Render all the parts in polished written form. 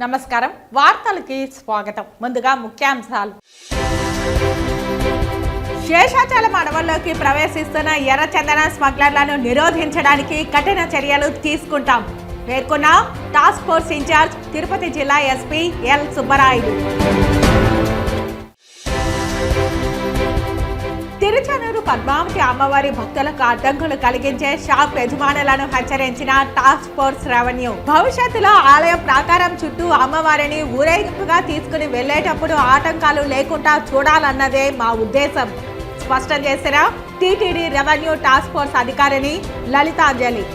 నమస్కారం వార్తలకి స్వాగతం. ముందుగా ముఖ్యాంశాలు. శేషాచలం అడవుల్లోకి ప్రవేశిస్తున్న ఎర్రచందన స్మగ్లర్లను నిరోధించడానికి కఠిన చర్యలు తీసుకుంటాం పేర్కొన్న టాస్క్ ఫోర్స్ ఇన్ఛార్జ్ తిరుపతి జిల్లా ఎస్పీ ఎల్ సుబ్బరాయుడు. తిరుచానూరు పద్మావతి అమ్మవారి భక్తులకు అడ్డంకులు కలిగించే షాప్ యజమానులను హెచ్చరించిన టాస్క్ ఫోర్స్ రెవెన్యూ. భవిష్యత్తులో ఆలయం ప్రాకారం చుట్టూ అమ్మవారిని ఊరేగింపుగా తీసుకుని వెళ్లేటప్పుడు ఆటంకాలు లేకుండా చూడాలన్నదే మా ఉద్దేశం స్పష్టం చేసిన టీటీడీ రెవెన్యూ టాస్క్ ఫోర్స్ అధికారిని లలితాంజలి.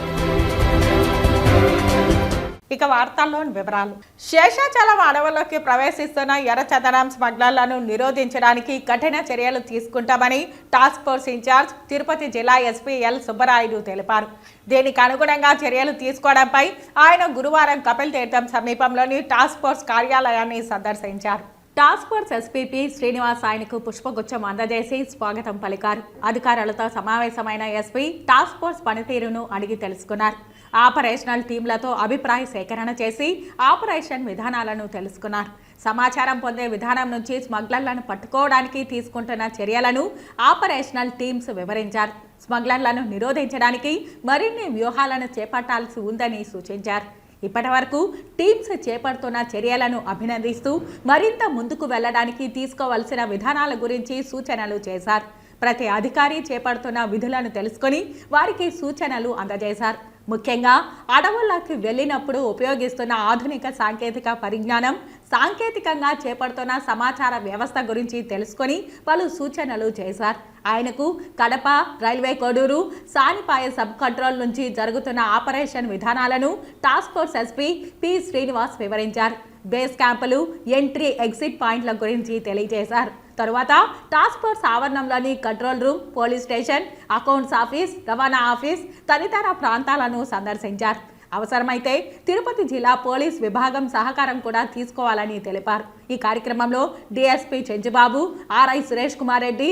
ఇక వార్తల్లోని వివరాలు. శేషాచలం అడవుల్లోకి ప్రవేశిస్తున్న ఎర్రచందనం స్మగ్లర్లను నిరోధించడానికి కఠిన చర్యలు తీసుకుంటామని టాస్క్ ఫోర్స్ ఇన్ఛార్జ్ తిరుపతి జిల్లా ఎస్పీ ఎల్ సుబ్బరాయుడు తెలిపారు. దీనికి అనుగుణంగా చర్యలు తీసుకోవడంపై ఆయన గురువారం కపిల్ తీర్థం సమీపంలోని టాస్క్ ఫోర్స్ కార్యాలయాన్ని సందర్శించారు. టాస్క్ ఫోర్స్ ఎస్పీపీ శ్రీనివాస్ ఆయనకు పుష్పగుచ్చం అందజేసి స్వాగతం పలికారు. అధికారులతో సమావేశమైన ఎస్పీ టాస్క్ ఫోర్స్ పనితీరును అడిగి తెలుసుకున్నారు. ఆపరేషనల్ టీంలతో అభిప్రాయ సేకరణ చేసి ఆపరేషన్ విధానాలను తెలుసుకున్నారు. సమాచారం పొందే విధానం నుంచి స్మగ్లర్లను పట్టుకోవడానికి తీసుకుంటున్న చర్యలను ఆపరేషనల్ టీమ్స్ వివరించారు. స్మగ్లర్లను నిరోధించడానికి మరిన్ని వ్యూహాలను చేపట్టాల్సి ఉందని సూచించారు. ఇప్పటి వరకు టీమ్స్ చేపడుతున్న చర్యలను అభినందిస్తూ మరింత ముందుకు వెళ్లడానికి తీసుకోవాల్సిన విధానాల గురించి సూచనలు చేశారు. ప్రతి అధికారి చేపడుతున్న విధులను తెలుసుకొని వారికి సూచనలు అందజేశారు. ముఖ్యంగా అడవుల్లోకి వెళ్ళినప్పుడు ఉపయోగిస్తున్న ఆధునిక సాంకేతిక పరిజ్ఞానం, సాంకేతికంగా చేపడుతున్న సమాచార వ్యవస్థ గురించి తెలుసుకొని పలు సూచనలు చేశారు. ఆయనకు Kadapa, railway Koduru, Sanipaya sub control నుంచి జరుగుతున్న ఆపరేషన్ విధానాలను task force SP P Srinivas వివరించారు. బేస్ క్యాంపులు, ఎంట్రీ ఎగ్జిట్ పాయింట్ల గురించి తెలియజేశారు. తరువాత టాస్క్ ఫోర్స్ ఆవరణంలోని control room, police station, accounts office, రవాణా ఆఫీస్ తదితర ప్రాంతాలను సందర్శించారు. అవసరమైతే తిరుపతి జిల్లా పోలీస్ విభాగం సహకారం కూడా తీసుకోవాలని తెలిపారు. ఈ కార్యక్రమంలో DSP Chenchubabu, RI Suresh Kumar Reddy,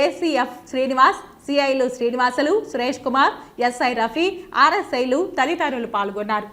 ACF Srinivas, సిఐలు శ్రీనివాసులు, సురేష్ కుమార్, ఎస్ఐ రఫీ, ఆర్ఎస్ఐలు తదితరులు పాల్గొన్నారు.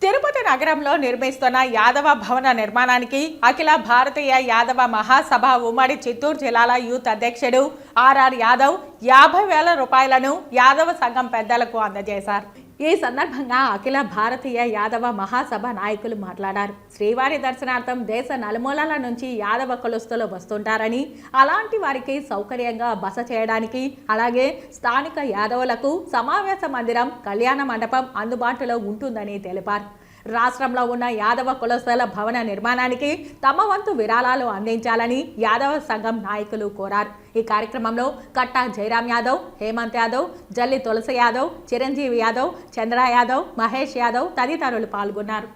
తిరుపతి నగరంలో నిర్మిస్తున్న యాదవ భవన నిర్మాణానికి అఖిల భారతీయ యాదవ మహాసభ ఉమ్మడి చిత్తూరు జిల్లాల యూత్ అధ్యక్షుడు ఆర్ఆర్ యాదవ్ 50,000 రూపాయలను యాదవ సంఘం పెద్దలకు అందజేశారు. ఈ సందర్భంగా అఖిల భారతీయ యాదవ మహాసభ నాయకులు మాట్లాడారు. శ్రీవారి దర్శనార్థం దేశ నలుమూలల నుంచి యాదవ కులస్తులు వస్తుంటారని, అలాంటి వారికి సౌకర్యంగా బస చేయడానికి, అలాగే స్థానిక యాదవులకు సమావేశ మందిరం, కళ్యాణ మండపం అందుబాటులో ఉంటుందని తెలిపారు. రాష్ట్రంలో ఉన్న యాదవ కులస్తుల భవన నిర్మాణానికి తమ వంతు విరాళాలు అందించాలని యాదవ సంఘం నాయకులు కోరారు. ఈ కార్యక్రమంలో కట్టా జయరాం యాదవ్, హేమంత్ యాదవ్, జల్లి తులసి యాదవ్, చిరంజీవి యాదవ్, చంద్ర యాదవ్, మహేష్ యాదవ్ తదితరులు పాల్గొన్నారు.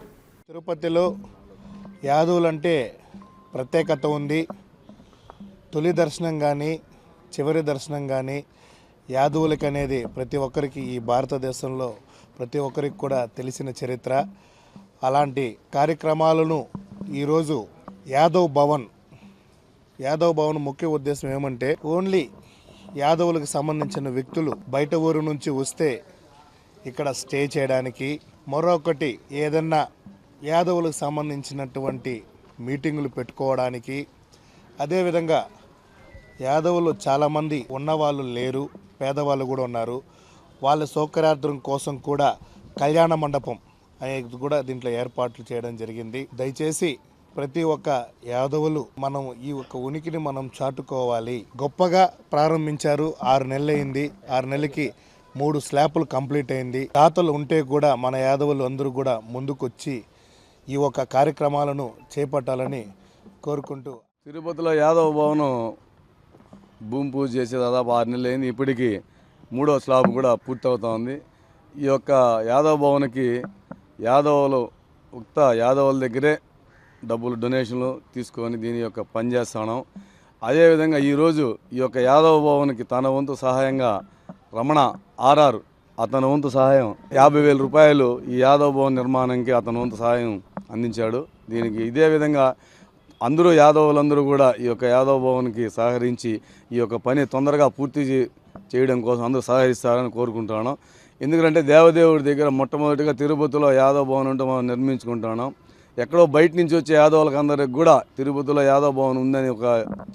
తిరుపతిలో యాదవులంటే ప్రత్యేకత ఉంది. తొలి దర్శనం కానీ చివరి దర్శనం కానీ యాదవులకి అనేది ప్రతి ఒక్కరికి ఈ భారతదేశంలో ప్రతి ఒక్కరికి కూడా తెలిసిన చరిత్ర. అలాంటి కార్యక్రమాలను ఈరోజు యాదవ్ భవన్ ముఖ్య ఉద్దేశం ఏమంటే, ఓన్లీ యాదవులకు సంబంధించిన వ్యక్తులు బయట ఊరు నుంచి వస్తే ఇక్కడ స్టే చేయడానికి, మరొకటి ఏదన్నా యాదవులకు సంబంధించినటువంటి మీటింగులు పెట్టుకోవడానికి, అదేవిధంగా యాదవులు చాలామంది ఉన్నవాళ్ళు లేరు, పేదవాళ్ళు కూడా ఉన్నారు. వాళ్ళ సౌకర్యార్థం కోసం కూడా కళ్యాణ మండపం అనేది కూడా దీంట్లో ఏర్పాట్లు చేయడం జరిగింది. దయచేసి ప్రతి ఒక్క యాదవులు మనం ఈ ఒక్క ఉనికిని మనం చాటుకోవాలి. గొప్పగా ప్రారంభించారు. 6 నెలలు అయింది. 6 నెలలకి 3 స్లాపులు కంప్లీట్ అయింది. దాతలు ఉంటే కూడా మన యాదవులు అందరూ కూడా ముందుకొచ్చి ఈ ఒక్క కార్యక్రమాలను చేపట్టాలని కోరుకుంటూ, తిరుపతిలో యాదవ భవనం భూమి పూజ చేసే దాదాపు 6 నెలలు అయింది. ఇప్పటికీ 3వ స్లాబ్ కూడా పూర్తవుతోంది. ఈ యొక్క యాదవ భవన్కి యాదవుల దగ్గరే డబ్బులు డొనేషన్లు తీసుకొని దీని యొక్క పనిచేస్తాను. అదేవిధంగా ఈరోజు ఈ యొక్క యాదవ భవన్కి తన వంతు సహాయంగా రమణ ఆర్ఆర్ అతని వంతు సహాయం 50,000 రూపాయలు ఈ యాదవ భవన్ నిర్మాణానికి అతని వంతు సహాయం అందించాడు. దీనికి ఇదే విధంగా అందరూ యాదవులందరూ కూడా ఈ యొక్క యాదవ భవన్కి సహకరించి ఈ యొక్క పని తొందరగా పూర్తి చేయడం కోసం అందరూ సహకరిస్తారని కోరుకుంటున్నాను. ఎందుకంటే దేవదేవుడి దగ్గర మొట్టమొదటిగా తిరుపతిలో యాదవ భవన్ ఉంటే మనం నిర్మించుకుంటున్నాం. ఎక్కడో బయట నుంచి వచ్చే యాదవులకు అందరికి కూడా తిరుపతిలో యాదవ భవన్ ఉందని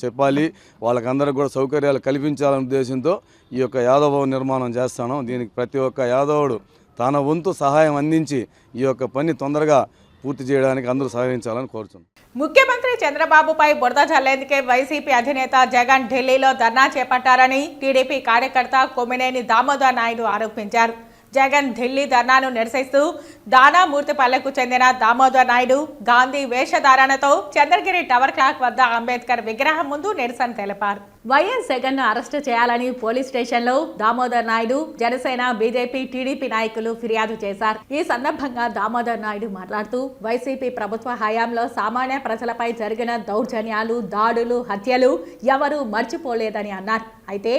చెప్పాలి, వాళ్ళకందరికి కూడా సౌకర్యాలు కల్పించాలనే ఉద్దేశంతో ఈ యొక్క యాదవ భవన్ నిర్మాణం చేస్తాను. దీనికి ప్రతి ఒక్క యాదవుడు తన వంతు సహాయం అందించి ఈ యొక్క పని తొందరగా పూర్తి చేయడానికి అందరూ సహకరించాలని కోరుతున్నాను. ముఖ్యమంత్రి చంద్రబాబుపై బురద జల్లేందుకే వైసీపీ అధినేత జగన్ ఢిల్లీలో ధర్నా చేపట్టారని టీడీపీ కార్యకర్త కొమ్మినేని దామోదర్ నాయుడు ఆరోపించారు. జగన్ ఢిల్లీ ధర్నాను నిరసిస్తూ దానామూర్తిపల్లెకు చెందిన దామోదర్ నాయుడు గాంధీ వేషధారణతో చంద్రగిరి టవర్ క్లాక్ వద్ద అంబేద్కర్ విగ్రహం ముందు నిరసన తెలిపారు. వైఎస్ జగన్ ను అరెస్టు చేయాలని పోలీస్ స్టేషన్లో దామోదర్ నాయుడు, జనసేన, బీజేపీ, టీడీపీ నాయకులు ఫిర్యాదు చేశారు. ఈ సందర్భంగా దామోదర్ నాయుడు మాట్లాడుతూ వైసీపీ ప్రభుత్వ హయాంలో సామాన్య ప్రజలపై జరిగిన దౌర్జన్యాలు, దాడులు, హత్యలు ఎవరూ మర్చిపోలేదని అన్నారు. అయితే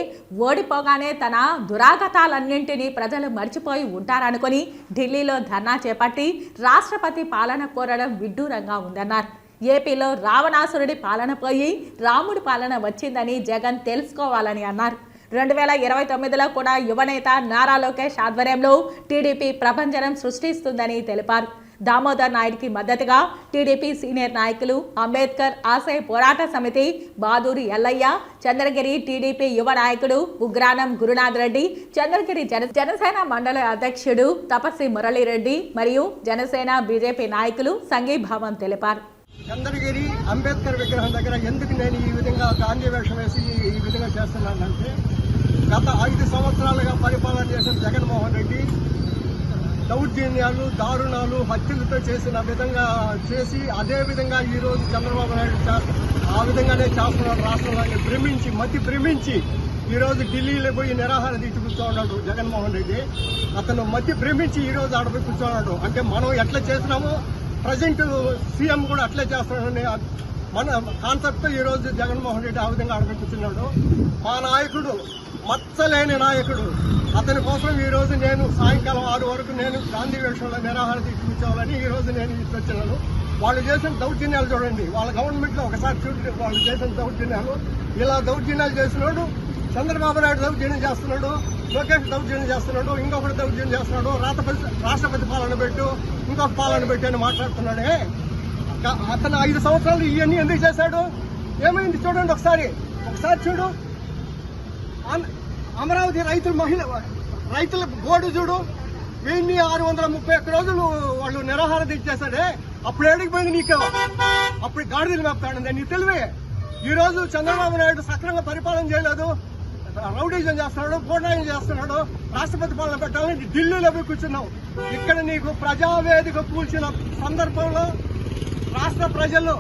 ఓడిపోగానే తన దురాగతాలన్నింటినీ ప్రజలు మర్చిపోయి ఉంటారనుకుని ఢిల్లీలో ధర్నా చేపట్టి రాష్ట్రపతి పాలన కోరడం విడ్డూరంగా ఉందన్నారు. ఏపీలో రావణాసురుడి పాలన పోయి రాముడి పాలన వచ్చిందని జగన్ తెలుసుకోవాలని అన్నారు. 2029లో కూడా యువనేత నారా లోకేష్ ఆధ్వర్యంలో టీడీపీ ప్రభంజనం సృష్టిస్తుందని తెలిపారు. దామోదర్ నాయుడికి మద్దతుగా టీడీపీ సీనియర్ నాయకులు, అంబేద్కర్ ఆశయ పోరాట సమితి, బాదూరి ఎల్లయ్య, చంద్రగిరి టీడీపీ యువ నాయకుడు ఉగ్రానం గురునాథ్ రెడ్డి, చంద్రగిరి జనసేన మండల అధ్యక్షుడు తపస్వి మురళీరెడ్డి మరియు జనసేన బీజేపీ నాయకులు సంఘీభావం తెలిపారు. చంద్రగిరి అంబేద్కర్ విగ్రహం దగ్గర ఎందుకు నేను ఈ విధంగా గాంధీ వేషం వేసి ఈ విధంగా చేస్తున్నానంటే, గత 5 సంవత్సరాలుగా పరిపాలన చేసిన జగన్మోహన్ రెడ్డి దౌర్జన్యాలు, దారుణాలు, హత్యలతో చేసిన విధంగా చేసి అదే విధంగా ఈరోజు చంద్రబాబు నాయుడు ఆ విధంగానే చేస్తున్నాడు. రాష్ట్రంలో భ్రమించి ఈరోజు ఢిల్లీలో పోయి నిరాహార దీక్ష కూర్చోన్నాడు జగన్మోహన్ రెడ్డి. అతను భ్రమించి ఈరోజు ఆడపోయి కూర్చోన్నాడు. అంటే మనం ఎట్లా చేసినామో ప్రజెంట్ సీఎం కూడా అట్లే చేస్తున్నాడని మన కాన్సెప్ట్ ఈరోజు జగన్మోహన్ రెడ్డి ఆ విధంగా ఆడబెట్టుతున్నాడు. మా నాయకుడు మచ్చలేని నాయకుడు, అతని కోసం ఈరోజు నేను సాయంకాలం 6 వరకు నేను గాంధీ వేషంలో నిరాహార దీక్ష కూర్చోవాలని ఈరోజు నేను తీసుకొచ్చినాను. వాళ్ళు చేసిన దౌర్జన్యాలు చూడండి, వాళ్ళ గవర్నమెంట్లో ఒకసారి చూడండి వాళ్ళు చేసిన దౌర్జన్యాలు. ఇలా దౌర్జన్యాలు చేసినాడు చంద్రబాబు నాయుడు, దౌర్జన్యం చేస్తున్నాడు లోకేష్, దౌర్జన్యం చేస్తున్నాడు ఇంకొకటి, దౌర్జన్యం చేస్తున్నాడు రాష్ట్రపతి పాలన పెట్టు, ఇంకొక పాలన పెట్టి అని మాట్లాడుతున్నాడే. అతను 5 సంవత్సరాలు ఇవన్నీ ఎందుకు చేశాడు? ఏమైంది చూడండి, ఒకసారి చూడు. అమరావతి రైతుల బోర్డు చూడు, 1631 రోజులు వాళ్ళు నిరాహార దీక్ష చేశాడే. అప్పుడు ఏడికి పోయింది నీకు? అప్పుడు గాడిదలు మేపుతాడు నీ తెలివే. ఈ రోజు చంద్రబాబు నాయుడు సక్రమంగా పరిపాలన చేయలేదు, రౌడీజం చేస్తున్నాడు, పోరాటం చేస్తున్నాడు. రాష్ట్రపతి పాలన పెట్టాలని ఢిల్లీలో పోయి కూర్చున్నావు. ఇక్కడ నీకు ప్రజావేదిక కూల్చిన సందర్భంలో రాష్ట్ర ప్రజలు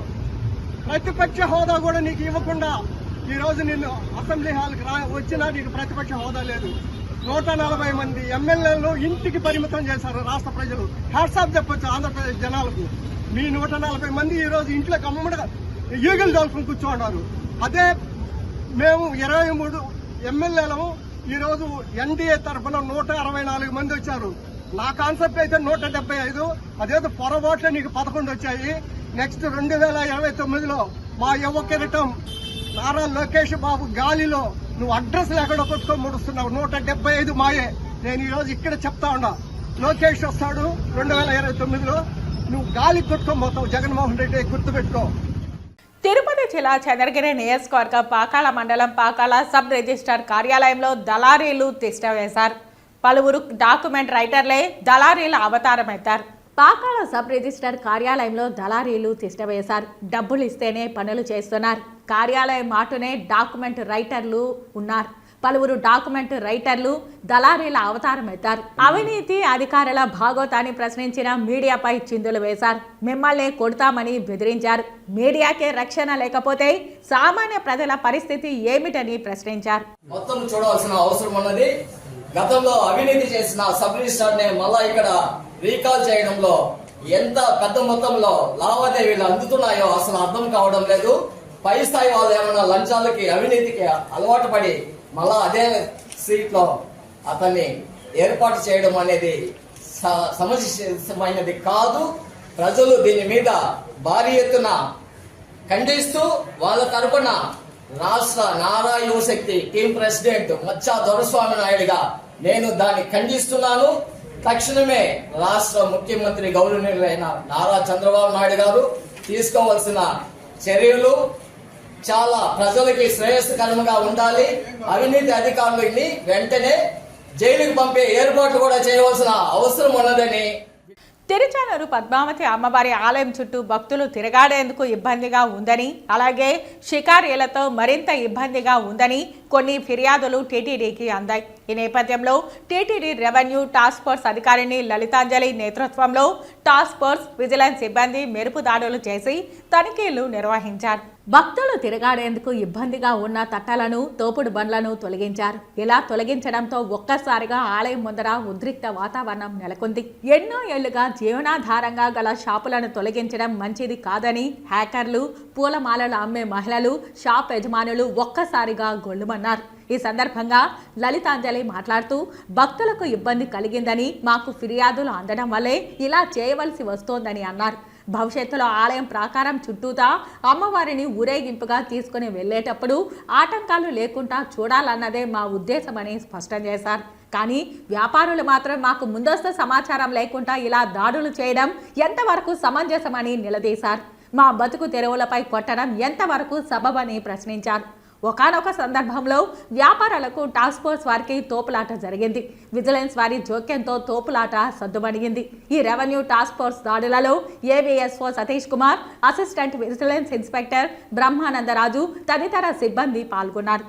ప్రతిపక్ష హోదా కూడా నీకు ఇవ్వకుండా ఈ రోజు నిన్ను అసెంబ్లీ హాల్కి వచ్చినా నీకు ప్రతిపక్ష హోదా లేదు. 140 మంది ఎమ్మెల్యేలను ఇంటికి పరిమితం చేశారు రాష్ట్ర ప్రజలు. హ్యాట్సాప్ చెప్పొచ్చు ఆంధ్రప్రదేశ్ జనాలకు. మీ 140 మంది ఈ రోజు ఇంట్లో కమ్మగా ఈగలు దోలుకుని కూర్చోన్నారు. అదే మేము 23 ఎమ్మెల్యేలు ఈరోజు ఎన్డీఏ తరఫున 164 మంది వచ్చారు. నా కాన్సెప్ట్ అయితే 175, అదేదో పొరపాట్లే నీకు 11 వచ్చాయి. నెక్స్ట్ 2029లో మా యువ కిరీటం నారా లోకేష్ బాబు గాలిలో నువ్వు అడ్రస్ లేకుండా కొట్టుకొని ముడుస్తున్నావు. 175 మాయే. నేను ఈరోజు ఇక్కడ చెప్తా ఉన్నా, లోకేష్ వస్తాడు 2029లో, నువ్వు గాలి కొట్టుకొని పోతావు. జగన్మోహన్ రెడ్డి గుర్తుపెట్టుకో. తిరుపతి జిల్లా చంద్రగిరి నియోజకవర్గం పాకాల మండలం పాకాల సబ్ రిజిస్ట్రార్ కార్యాలయంలో దళారీలు తిష్టవేశారు. పలువురు డాక్యుమెంట్ రైటర్లే దళారీల అవతారమెత్తారు. పాకాల సబ్ రిజిస్ట్రార్ కార్యాలయంలో దళారీలు తిష్టవేశారు. డబ్బులు ఇస్తేనే పనులు చేస్తున్నారు. కార్యాలయం మాటునే డాక్యుమెంట్ రైటర్లు ఉన్నారు. పలువురు డాక్యుమెంట్ రైటర్లు దళారీల అవతారం ఎత్తారు. అవినీతి అధికారుల భాగోతాన్ని ప్రశ్నించిన మీడియాపై చిందులు వేశారు. మిమ్మల్ని కొడతామని బెదిరించారు. మీడియాకే రక్షణ లేకపోతే సామాన్య ప్రజల పరిస్థితి ఏమిటని ప్రశ్నించారు. మొత్తం చూడవలసిన అవసరం ఉన్నది. గతంలో అవినీతి చేసిన సబ్ రిజిస్ట్రార్ ని మళ్ళా ఇక్కడ రీకాల్ చేయడంలో ఎంత పెద్ద మొత్తంలో లావాదేవీలు అందుతున్నాయో అసలు అర్థం కావడం లేదు. పై స్థాయి వాళ్ళు ఏమైనా లంచాలకి అవినీతికి అలవాటు పడి మళ్ళా అదే సీట్ లో అతన్ని ఏర్పాటు చేయడం అనేది సమంజసమైనది కాదు. ప్రజలు దీని మీద భారీ ఎత్తున ఖండిస్తూ వాళ్ళ తరపున రాష్ట్ర నారా యువశక్తి టీం ప్రెసిడెంట్ మచ్చా దొరస్వామి నాయుడుగా నేను దాన్ని ఖండిస్తున్నాను. తక్షణమే రాష్ట్ర ముఖ్యమంత్రి గౌరవనీయులైన నారా చంద్రబాబు నాయుడు గారు తీసుకోవాల్సిన చర్యలు చాలా ప్రజలకి శ్రేయస్కరంగా ఉండాలి. అవినీతి అధికారులని వెంటనే జైలుకు పంపే ఏర్పాట్లు కూడా చేయవలసిన అవసరం ఉన్నదని. తిరుచానూరు పద్మావతి అమ్మవారి ఆలయం చుట్టూ భక్తులు తిరగాడేందుకు ఇబ్బందిగా ఉందని, అలాగే షికారీలతో మరింత ఇబ్బందిగా ఉందని కొన్ని ఫిర్యాదులు టీటీడీకి అందాయి. ఈ నేపథ్యంలో టీటీడీ రెవెన్యూ టాస్క్ ఫోర్స్ అధికారిని లలితాంజలి నేతృత్వంలో టాస్క్ ఫోర్స్ విజిలెన్స్ సిబ్బంది మెరుపు దాడులు చేసి తనిఖీలు నిర్వహించారు. భక్తులు తిరగాడేందుకు ఇబ్బందిగా ఉన్న తట్టలను, తోపుడు బండ్లను తొలగించారు. ఇలా తొలగించడంతో ఒక్కసారిగా ఆలయం ముందర ఉద్రిక్త వాతావరణం నెలకొంది. ఎన్నో ఏళ్లుగా జీవనాధారంగా గల షాపులను తొలగించడం మంచిది కాదని హ్యాకర్లు, పూలమాలలు అమ్మే మహిళలు, షాప్ యజమానులు ఒక్కసారిగా గొల్లుమన్నారు. ఈ సందర్భంగా లలితాంజలి మాట్లాడుతూ భక్తులకు ఇబ్బంది కలిగిందని, మాకు ఫిర్యాదులు అందడం వల్లే ఇలా చేయవలసి వస్తోందని అన్నారు. భవిష్యత్తులో ఆలయం ప్రాకారం చుట్టూతా అమ్మవారిని ఊరేగింపుగా తీసుకుని వెళ్లేటప్పుడు ఆటంకాలు లేకుండా చూడాలన్నదే మా ఉద్దేశమని స్పష్టం చేశారు. కానీ వ్యాపారులు మాత్రం మాకు ముందస్తు సమాచారం లేకుండా ఇలా దాడులు చేయడం ఎంతవరకు సమంజసమని నిలదీశారు. మా బతుకు తెరువులపై కొట్టడం ఎంతవరకు సబబని ప్రశ్నించారు. ఒకానొక సందర్భంలో వ్యాపారాలకు టాస్క్ ఫోర్స్ వారికి తోపులాట జరిగింది. విజిలెన్స్ వారి జోక్యంతో తోపులాట సద్దుమణిగింది. ఈ రెవెన్యూ టాస్క్ ఫోర్స్ దాడులలో AVSO Satish Kumar, assistant vigilance inspector Brahmanandaraju తదితర సిబ్బంది పాల్గొన్నారు.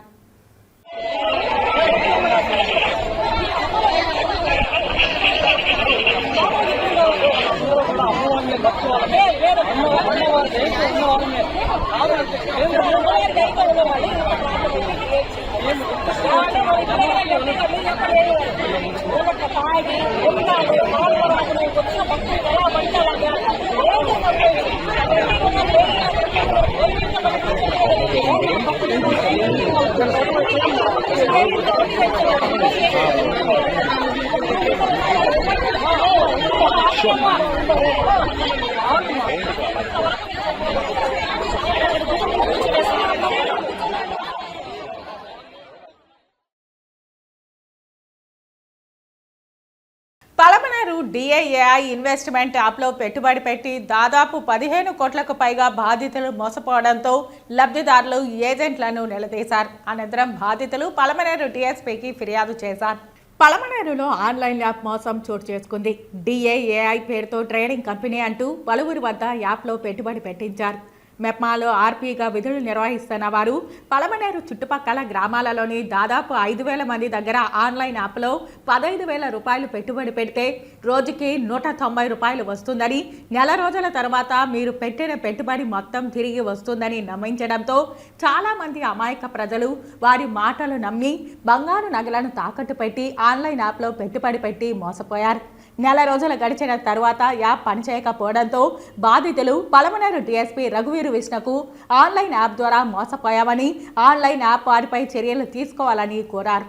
పలమనేరు డిఐఏఐ ఇన్వెస్ట్మెంట్ యాప్లో పెట్టుబడి పెట్టి దాదాపు 15 కోట్లకు పైగా బాధితులు మోసపోవడంతో లబ్ధిదారులు ఏజెంట్లను నిలదీశారు. అనంతరం బాధితులు పలమనేరు డిఎస్పీకి ఫిర్యాదు చేశారు. పలమనేరులో ఆన్లైన్ యాప్ మోసం చోటు చేసుకుంది. డిఐఏఐ పేరుతో ట్రేడింగ్ కంపెనీ అంటూ పలువురి వద్ద యాప్లో పెట్టుబడి పెట్టించారు. మెప్మాలో ఆర్పీగా విధులు నిర్వహిస్తున్న వారు పలమనేరు చుట్టుపక్కల గ్రామాలలోని దాదాపు 5,000 మంది దగ్గర ఆన్లైన్ యాప్లో 15,000 రూపాయలు పెట్టుబడి పెడితే రోజుకి 190 రూపాయలు వస్తుందని, నెల రోజుల తర్వాత మీరు పెట్టిన పెట్టుబడి మొత్తం తిరిగి వస్తుందని నమ్మించడంతో చాలామంది అమాయక ప్రజలు వారి మాటలు నమ్మి బంగారు నగలను తాకట్టు పెట్టి ఆన్లైన్ యాప్లో పెట్టుబడి పెట్టి మోసపోయారు. నెల రోజులు గడిచిన తర్వాత యాప్ పనిచేయకపోవడంతో బాధితులు పలమనేరు డీఎస్పీ రఘువీరు విష్ణుకు ఆన్లైన్ యాప్ ద్వారా మోసపోయామని, ఆన్లైన్ యాప్ వారిపై చర్యలు తీసుకోవాలని కోరారు.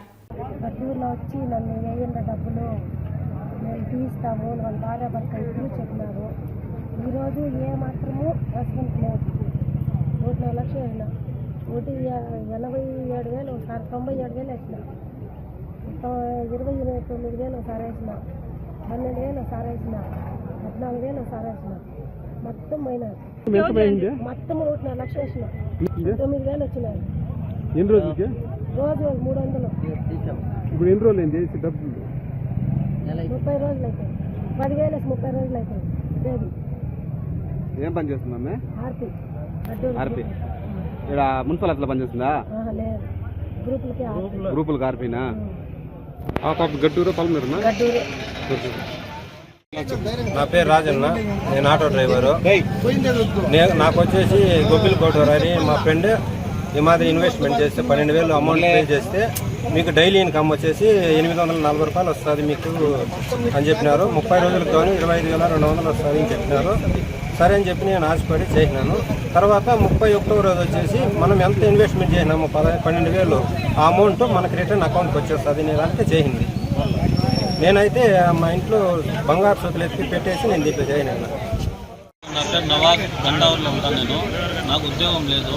గట్టూరులో వచ్చి నన్ను వేయండి డబ్బులు మేము తీస్తాము వాళ్ళ భార్య భర్త ఇద్దరు చెప్పినారు. ఈరోజు ఏ మాత్రము రెస్పాన్స్ లేదు. 1,4 లక్షలు వేసిన, 87,000 ఒకసారి 97,000 వేసిన, 29,000 ఒకసారి వేసిన, 12,000 ఒకసారి వేసిన, 14,000 ఒకసారి వేసిన, మొత్తం పోయినారు. మొత్తం 1,4 లక్షలు వేసిన, 9,000 వచ్చినాయి. ఎన్ని రోజులకి? రోజు 300. ఇప్పుడు ఎన్ని రోజులు అయింది డబ్బులు? 30 రోజులు అవుతాయి. 10,000 30 రోజులు అవుతాయి. లేదు. ఏం పని చేస్తుందమ్మే? ఆర్పీ. ఇక్కడ మున్సిపల్ అట్లా పనిచేస్తుందా? లేదు, గ్రూపులకి ఆర్పీనా? గట్టూరు పలమనేరునా? నా పేరు రాజన్న, నేను ఆటో డ్రైవరు. నాకు వచ్చేసి గొబ్బిల్ కోటూరు అని మా ఫ్రెండ్ ఈ మాదిరి ఇన్వెస్ట్మెంట్ చేస్తే 12,000 అమౌంట్ పే చేస్తే మీకు డైలీ ఇన్కమ్ వచ్చేసి 840 రూపాయలు వస్తుంది మీకు అని చెప్పినారు. 30 రోజులకు కానీ 25,200 వస్తుంది అని చెప్పినారు. సరే అని చెప్పి నేను ఆశపడి చేసినాను. తర్వాత 31వ రోజు వచ్చేసి మనం ఎంత ఇన్వెస్ట్మెంట్ చేసినాము 12,000 ఆ అమౌంట్ మనకి రిటర్న్ అకౌంట్కి వచ్చేస్తుంది నేను అంటే చేసింది. నేనైతే మా ఇంట్లో బంగారు సూకులు ఎత్తి పెట్టేసి నేను దీంట్లో జాయిన్ అయినా. నా పేరు నవాజ్, గండావూరులో ఉంటాను నేను. నాకు ఉద్యోగం లేదు,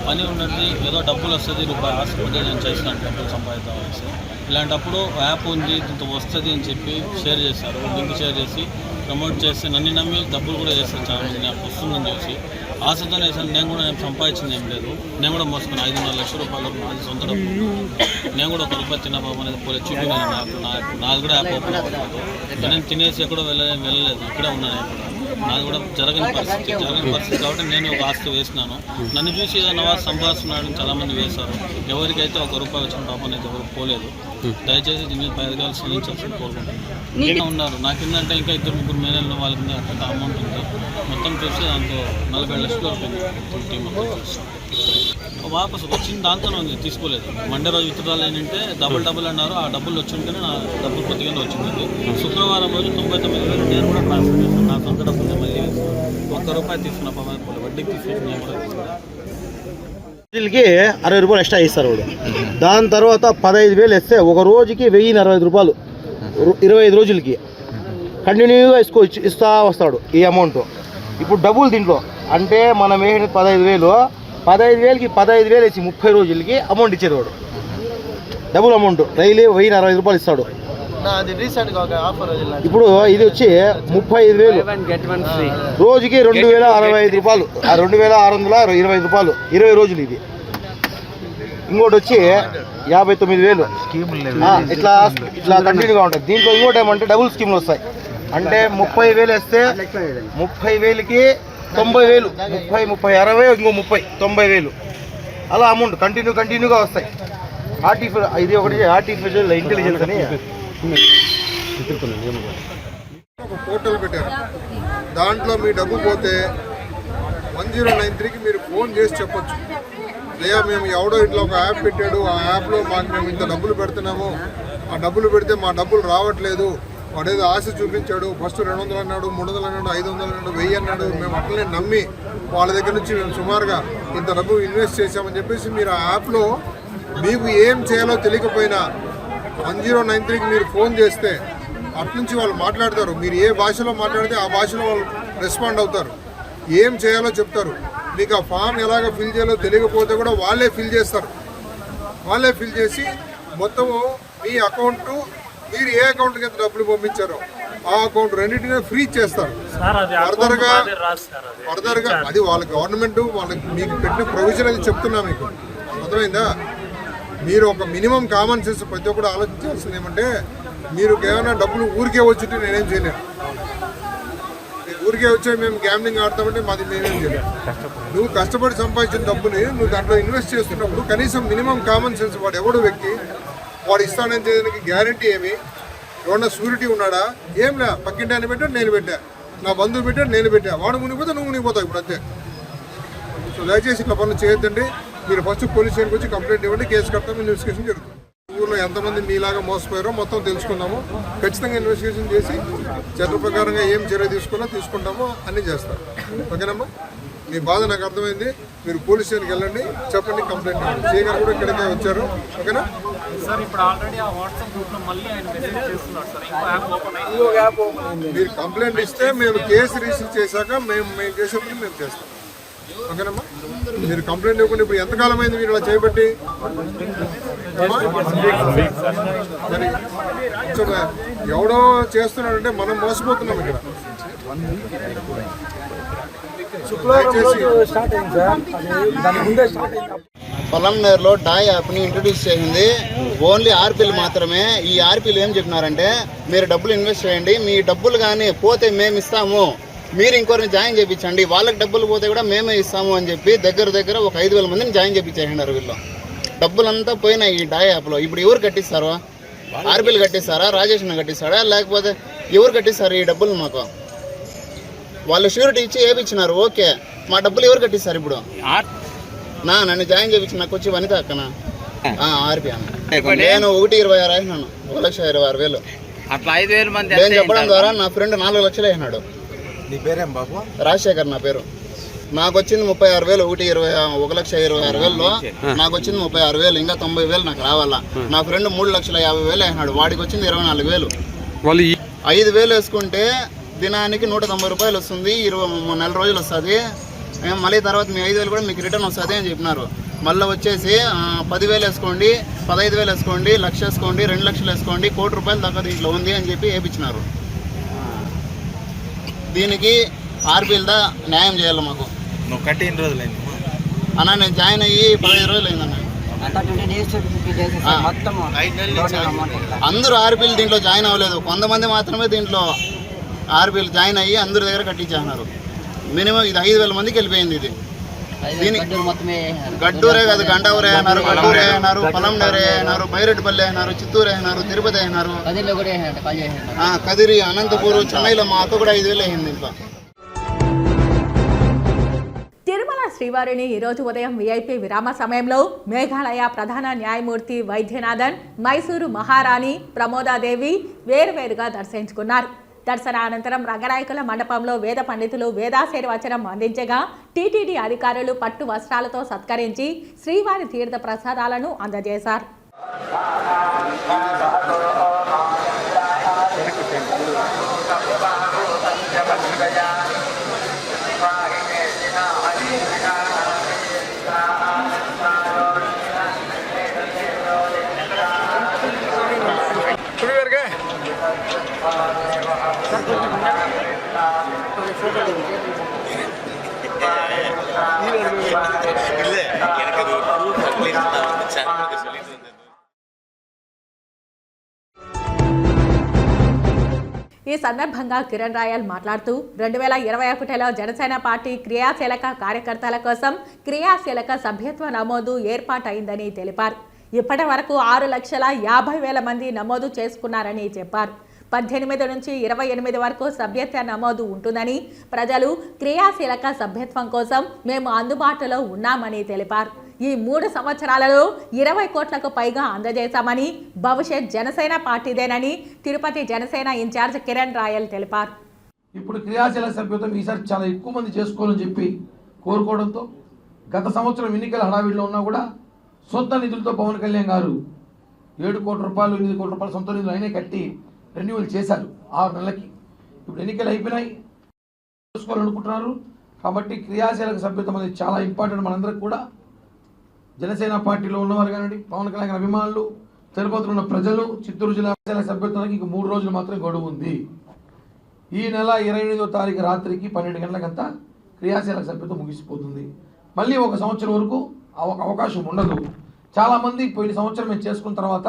పని ఉన్నది, ఏదో డబ్బులు వస్తుంది, రూపాయి ఆశపడి నేను చేసినాను డబ్బులు సంపాదిద్దామనేసి. ఇలాంటప్పుడు యాప్ ఉంది, ఇంత వస్తుంది అని చెప్పి షేర్ చేశారు, లింక్ షేర్ చేసి ప్రమోట్ చేస్తే నన్ను నమ్మి డబ్బులు కూడా చేస్తాను చాలా మంది. నాకు వస్తుందని చూసి ఆశతో వేసాను. నేను సంపాదించింది ఏం లేదు, నేను కూడా మోసుకున్నాను 5-4 లక్షల రూపాయలు నాది సొంత డబ్బులు. నేను కూడా 1 రూపాయి తిన్న బాబు అనేది పోలే చూపినాను. నాది కూడా యాప్ ఓపెన్ అవ్వలేదు, నేను తినేసి ఎక్కడో వెళ్ళలేదు, ఇక్కడే ఉన్నాను. నాది కూడా జరగని పరిస్థితి కాబట్టి నేను ఒక ఆస్తి వేసినాను. నన్ను చూసి ఏదో నవాజ్ సంపాదిస్తున్నాడని చాలామంది వేశారు. ఎవరికైతే 1 రూపాయి వచ్చిన పాపం అనేది ఎవరు పోలేదు. దయచేసి దీని మీద పైరగాలు స్పందించాల్సింది కోరుకుంటున్నాను. ఉన్నారు నాకు ఏంటంటే ఇంకా 2-3 మేనల్లో వాళ్ళ మీద అట్లా అమౌంట్ ఉంది. మొత్తం చూసి దాంతో 40 లక్షల వరకు టీం వాపసు వచ్చింది, దాంతోనే ఉంది, తీసుకోలేదు. మండే రోజు విత్డ్రాల్ ఏంటంటే డబుల్ అన్నారు. ఆ డబ్బులు వచ్చి ఉంటేనే నా డబ్బులు కొద్దిగానే వచ్చింది. శుక్రవారం రోజు 99,000 నేను కూడా ట్రాన్స్ఫర్ చేస్తాను. నా సొంత డబ్బులు మళ్ళీ 1 రూపాయి తీసుకున్న పాపం వడ్డీకి తీసుకొచ్చి నేను కూడా తీసుకున్నాను. రోజులకి 60 రూపాయలు ఎక్స్ట్రా ఇస్తారు వాడు. దాని తర్వాత 15,000 ఇస్తే ఒక రోజుకి 1,045 రూపాయలు 25 రోజులకి కంటిన్యూగా ఇస్తా వస్తాడు ఈ అమౌంట్. ఇప్పుడు డబ్బులు దీంట్లో అంటే మనం వేసిన 15,000కి 15,000 వేసి 30 రోజులకి అమౌంట్ ఇచ్చేది వాడు. డబుల్ అమౌంట్ డైలీ 1,045 రూపాయలు ఇస్తాడు. ఇప్పుడు ఇది వచ్చి 35,000 రోజుకి 2,065 రూపాయలు, 2,625 రూపాయలు 20 రోజులు ఇది. ఇంకోటి వచ్చి 59,000 ఇట్లా కంటిన్యూగా ఉంటుంది. దీంట్లో ఇంకోటి ఏమంటే డబుల్ స్కీమ్లు వస్తాయి. అంటే 30,000 వేస్తే 30,000కి 90,000, 30, 60, ఇంకో 30, 90,000 అలా అమౌంట్ కంటిన్యూగా వస్తాయి. ఇది ఒకటి ఆర్టిఫిషియల్ ఇంటెలిజెన్స్ అని ఒక పోర్టల్ పెట్టారు. దాంట్లో మీ డబ్బు పోతే 1093కి మీరు ఫోన్ చేసి చెప్పొచ్చు, లేదా మేము ఎవడో ఇట్లా ఒక యాప్ పెట్టాడు, ఆ యాప్లో మేము ఇంత డబ్బులు పెడుతున్నాము, ఆ డబ్బులు పెడితే మా డబ్బులు రావట్లేదు, వాడేదో ఆశ చూపించాడు, ఫస్ట్ 200 అన్నాడు, 300 అన్నాడు, 500 అన్నాడు, 1000 అన్నాడు, మేము అట్లనే నమ్మి వాళ్ళ దగ్గర నుంచి మేము సుమారుగా ఇంత డబ్బు ఇన్వెస్ట్ చేశామని చెప్పేసి మీరు ఆ యాప్లో మీకు ఏం చేయాలో తెలియకపోయినా 1093కి మీరు ఫోన్ చేస్తే అట్నుంచి వాళ్ళు మాట్లాడతారు. మీరు ఏ భాషలో మాట్లాడితే ఆ భాషలో వాళ్ళు రెస్పాండ్ అవుతారు, ఏం చేయాలో చెప్తారు. మీకు ఆ ఫామ్ ఎలాగ ఫిల్ చేయాలో తెలియకపోతే కూడా వాళ్ళే ఫిల్ చేస్తారు. వాళ్ళే ఫిల్ చేసి మొత్తము మీ అకౌంట్, మీరు ఏ అకౌంట్కి ఎంత డబ్బులు పంపించారో ఆ అకౌంట్ రెండింటినీ ఫ్రీ చేస్తారు. ఫర్దర్గా అది వాళ్ళ గవర్నమెంట్ వాళ్ళకి మీకు పెట్టిన ప్రొవిజన్ అది చెప్తున్నా మీకు అర్థమైందా. మీరు ఒక మినిమం కామన్ సెన్స్ ప్రతి ఒక్కరు ఆలోచించాల్సింది ఏమంటే, మీరు ఏమైనా డబ్బులు ఊరికే వచ్చి నేనేం చేయలేను, ఊరికే వచ్చి మేము గ్యామ్లింగ్ ఆడతామంటే మాది మేమేం చేయలేము. నువ్వు కష్టపడి సంపాదించిన డబ్బుని నువ్వు దాంట్లో ఇన్వెస్ట్ చేస్తున్నప్పుడు కనీసం మినిమం కామన్ సెన్స్ వాడు ఎవడు వ్యక్తి వాడు ఇస్తానని చేయడానికి గ్యారంటీ ఏమి, ఎవరన్నా షూరిటీ ఉన్నాడా, ఏం లే. పక్కింటి ఆయన పెట్టాడు, నేను పెట్టా, నా బంధువు పెట్టాడు, నేను పెట్టా, వాడు మునిగిపోతే నువ్వు మునిగిపోతావు ఇప్పుడు అంతే. సో దయచేసి ఇట్లా పనులు చేయొద్దండి. మీరు ఫస్ట్ పోలీస్ స్టేషన్కి వచ్చి కంప్లైంట్ ఇవ్వండి, కేసు కడతాము, ఇన్వెస్టిగేషన్ జరుగుతుంది. ఊళ్ళో ఎంతమంది మీలాగా మోసపోయారో మొత్తం తెలుసుకుందాము, ఖచ్చితంగా ఇన్వెస్టిగేషన్ చేసి చట్ట ప్రకారంగా ఏం చర్య తీసుకుంటామో అన్నీ చేస్తారు. ఓకేనమ్మా, మీ బాధ నాకు అర్థమైంది. మీరు పోలీస్ స్టేషన్కి వెళ్ళండి, చెప్పండి, కంప్లైంట్ ఇవ్వండి. సీగా కూడా ఇక్కడికే వచ్చారు. ఓకేనా మీరు కంప్లైంట్ ఇస్తే మేము కేసు రిజిస్టర్ చేశాక మేము చేసేప్పుడు మేము చేస్తాం. ఓకేనమ్మా, మీరు కంప్లైంట్ ఇవ్వకుండా ఇప్పుడు ఎంతకాలం అయింది మీరు ఇలా చేయబట్టి? మరి ఎవడో చేస్తున్నాడంటే మనం మోసపోతున్నాం ఇక్కడ. పొలంనేరులో డాయ్ యాప్ని ఇంట్రడ్యూస్ చేసింది ఓన్లీ ఆర్పీలు మాత్రమే. ఈ ఆర్పీలు ఏం చెప్పినారంటే, మీరు డబ్బులు ఇన్వెస్ట్ చేయండి, మీ డబ్బులు కానీ పోతే మేము ఇస్తాము, మీరు ఇంకొకరిని జాయిన్ చేయించండి, వాళ్ళకి డబ్బులు పోతే కూడా మేమే ఇస్తాము అని చెప్పి దగ్గర ఒక 5,000 మందిని జాయిన్ చేయించేసినారు. వీళ్ళు డబ్బులంతా పోయినాయి ఈ డాయ్ యాప్లో. ఇప్పుడు ఎవరు కట్టిస్తారు? ఆర్పీలు కట్టిస్తారా, రాజేష్ని కట్టిస్తాడా, లేకపోతే ఎవరు కట్టిస్తారు ఈ డబ్బులు? మాకు వాళ్ళు షూరిటీ ఇచ్చి ఏపిచ్చినారు, ఓకే, మా డబ్బులు ఎవరు కట్టిస్తారు? ఇప్పుడు నన్ను జాయిన్ చేయించి నాకు వచ్చి వనిత అక్కన ఆర్పీ అన్న, నేను 1,26,000 వేసినాను, 1,26,000 అట్లా 5,000 మంది నేను చెప్పడం ద్వారా నా ఫ్రెండ్ 4 లక్షలు వేసినాడు. నీ పేరేం బాబు? రాజశేఖర్ నా పేరు. నాకు వచ్చింది 36,000, 1,26,000లో నాకు వచ్చింది 36,000, ఇంకా 90,000 నాకు రావాలా. నా ఫ్రెండ్ 3,50,000 వేసినాడు, వాడికి వచ్చింది 24,000. 5,000 వేసుకుంటే దినానికి 190 రూపాయలు వస్తుంది, 20 నెల రోజులు వస్తుంది. మేము మళ్ళీ తర్వాత మీ 5,000 కూడా మీకు రిటర్న్ వస్తుంది అని చెప్పినారు. మళ్ళీ వచ్చేసి 10,000 వేసుకోండి, 15,000 వేసుకోండి, 1,00,000 వేసుకోండి, 2 లక్షలు వేసుకోండి, ₹1 కోటి దాకా దీంట్లో ఉంది అని చెప్పి వేయించినారు. దీనికి ఆర్బీఎల్దా న్యాయం చేయాలి మాకు. నువ్వు కట్టి ఎన్ని రోజులైంది అన్న? నేను జాయిన్ అయ్యి 15 రోజులు అయిందన్న. అందరూ ఆర్బీఎల్ దీంట్లో జాయిన్ అవ్వలేదు, కొంతమంది మాత్రమే దీంట్లో ఆర్బీఎల్ జాయిన్ అయ్యి అందరి దగ్గర కట్టించేస్తున్నారు. మినిమం ఇది 5,000 మందికి వెళ్ళిపోయింది. ఇది గడ్డూరే కాదు, గండావరే అయినారు, గడ్డూరే అయినారు, పొలంనేరే అయినారు, బైరెడ్డిపల్లి అయినారు, చిత్తూరు అయినారు, తిరుపతి అయినారు, కదిరి, అనంతపూర్, చెన్నైలో మా అక్క కూడా 5,000 అయింది. ఇంకా తిరుమల శ్రీవారిని ఈరోజు ఉదయం విఐపి విరామ సమయంలో మేఘాలయ ప్రధాన న్యాయమూర్తి వైద్యనాథన్, మైసూరు మహారాణి ప్రమోదాదేవి వేరువేరుగా దర్శించుకున్నారు. దర్శనానంతరం రంగనాయకుల మండపంలో వేద పండితులు వేదాశీర్వచనం అందించగా టీటీడీ అధికారులు పట్టు వస్త్రాలతో సత్కరించి శ్రీవారి తీర్థ ప్రసాదాలను అందజేశారు. ఈ సందర్భంగా కిరణ్ రాయల్ మాట్లాడుతూ 2021లో జనసేన పార్టీ క్రియాశీలక కార్యకర్తల కోసం క్రియాశీలక సభ్యత్వ నమోదు ఏర్పాటైందని తెలిపారు. ఇప్పటి వరకు 6,50,000 మంది నమోదు చేసుకున్నారని చెప్పారు. 18 నుంచి 28 వరకు సభ్యత్వ నమోదు ఉంటుందని, ప్రజలు క్రియాశీలక సభ్యత్వం కోసం మేము అందుబాటులో ఉన్నామని తెలిపారు. ఈ 3 సంవత్సరాలలో 20 కోట్లకు పైగా అందజేశామని, భవిష్యత్ జనసేన పార్టీదేనని తిరుపతి జనసేన ఇన్ఛార్జ్ కిరణ్ రాయల్ తెలిపారు. ఇప్పుడు క్రియాశీలక సభ్యత్వం ఈసారి చాలా ఎక్కువ మంది చేసుకోవాలని చెప్పి కోరుకోవడంతో గత సంవత్సరం ఎన్నికల హడావిడిలో ఉన్నా కూడా సొంత నిధులతో పవన్ కళ్యాణ్ గారు 7 కోట్ల రూపాయలు 8 కోట్ల రూపాయలు సొంత నిధులు అయినా కట్టి రెన్యువల్ చేశారు 6 నెలలకి. ఇప్పుడు ఎన్నికలు అయిపోయినాయి, చేసుకోవాలనుకుంటున్నారు. కాబట్టి క్రియాశీలక సభ్యత్వం అనేది చాలా ఇంపార్టెంట్ మనందరికి కూడా. జనసేన పార్టీలో ఉన్నవారు కానివ్వండి, పవన్ కళ్యాణ్ అభిమానులు, తిరుపతిలో ఉన్న ప్రజలు, చిత్తూరు జిల్లా సభ్యత్వానికి ఇంక 3 రోజులు మాత్రమే గడువు ఉంది. ఈ నెల 28వ తారీఖు రాత్రికి 12 గంటలకంతా క్రియాశీలక సభ్యత్వం ముగిసిపోతుంది. మళ్ళీ 1 సంవత్సరం వరకు అవకాశం ఉండదు. చాలామంది పోయిన సంవత్సరం మేము చేసుకున్న తర్వాత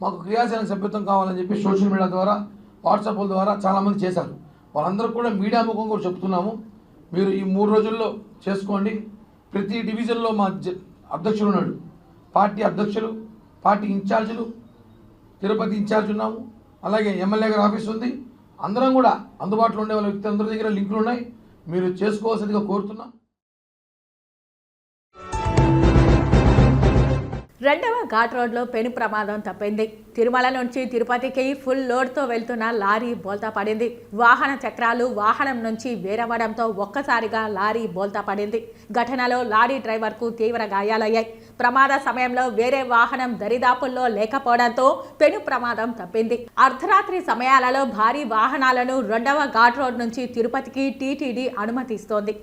మాకు క్రియాశీలక సభ్యత్వం కావాలని చెప్పి సోషల్ మీడియా ద్వారా, వాట్సాప్ల ద్వారా చాలామంది చేశారు. వాళ్ళందరూ కూడా మీడియా ముఖంగా కూడా చెప్తున్నాము, మీరు ఈ 3 రోజుల్లో చేసుకోండి. ప్రతి డివిజన్లో మా అధ్యక్షులు ఉన్నాడు, పార్టీ అధ్యక్షులు, పార్టీ ఇన్ఛార్జీలు, తిరుపతి ఇన్ఛార్జ్ ఉన్నాము, అలాగే ఎమ్మెల్యే గారి ఆఫీస్ ఉంది. అందరం కూడా అందుబాటులో ఉండే వాళ్ళ వ్యక్తులందరి దగ్గర లింకులు ఉన్నాయి, మీరు చేసుకోవాల్సిందిగా కోరుతున్నాం. 2వ ఘాట్ రోడ్లో పెను ప్రమాదం తప్పింది. తిరుమల నుంచి తిరుపతికి ఫుల్ లోడ్తో వెళ్తున్న లారీ బోల్తా పడింది. వాహన చక్రాలు వాహనం నుంచి వేరవడంతో ఒక్కసారిగా లారీ బోల్తా పడింది. ఘటనలో లారీ డ్రైవర్కు తీవ్ర గాయాలయ్యాయి. ప్రమాద సమయంలో వేరే వాహనం దరిదాపుల్లో లేకపోవడంతో పెను ప్రమాదం తప్పింది. అర్ధరాత్రి సమయాలలో భారీ వాహనాలను 2వ ఘాట్ రోడ్ నుంచి తిరుపతికి టీటీడీ అనుమతిస్తోంది.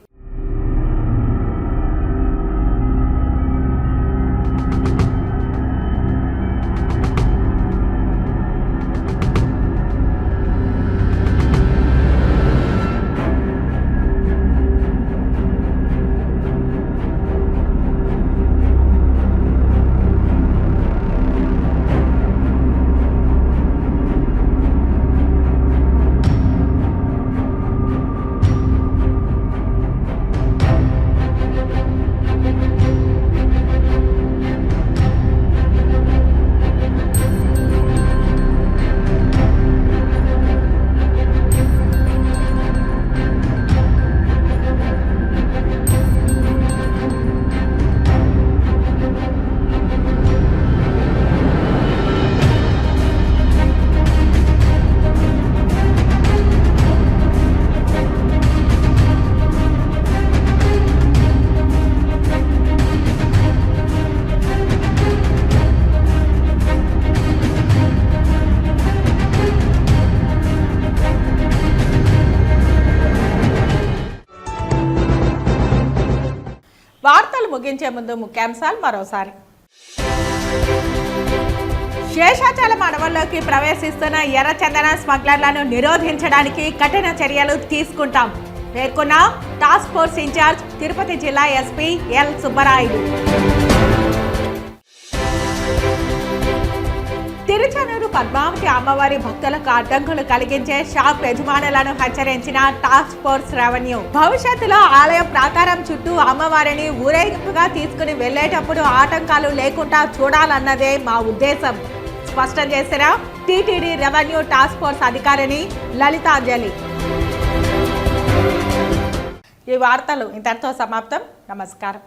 ముగించే ముందు ముఖ్యాంశాలు మరోసారి. శేషాచలం అడవుల్లోకి ప్రవేశిస్తున్న ఎర్రచందన స్మగ్లర్లను నిరోధించడానికి కఠిన చర్యలు తీసుకుంటాం పేర్కొన్న టాస్క్ ఫోర్స్ ఇన్ఛార్జ్ తిరుపతి జిల్లా ఎస్పీ ఎల్ సుబ్బరాయుడు. తిరుచానూరు పద్మావతి అమ్మవారి భక్తులకు అడ్డంకులు కలిగించే షాప్ యజమానులను హెచ్చరించిన టాస్క్ ఫోర్స్ రెవెన్యూ. భవిష్యత్తులో ఆలయం ప్రాకారం చుట్టూ అమ్మవారిని ఊరేగింపుగా తీసుకుని వెళ్లేటప్పుడు ఆటంకాలు లేకుండా చూడాలన్నదే మా ఉద్దేశం స్పష్టం చేసిన టీటీడీ రెవెన్యూ టాస్క్ ఫోర్స్ అధికారిని లలితాంజలి. ఈ వార్తలు ఇంతటితో సమాప్తం. నమస్కారం.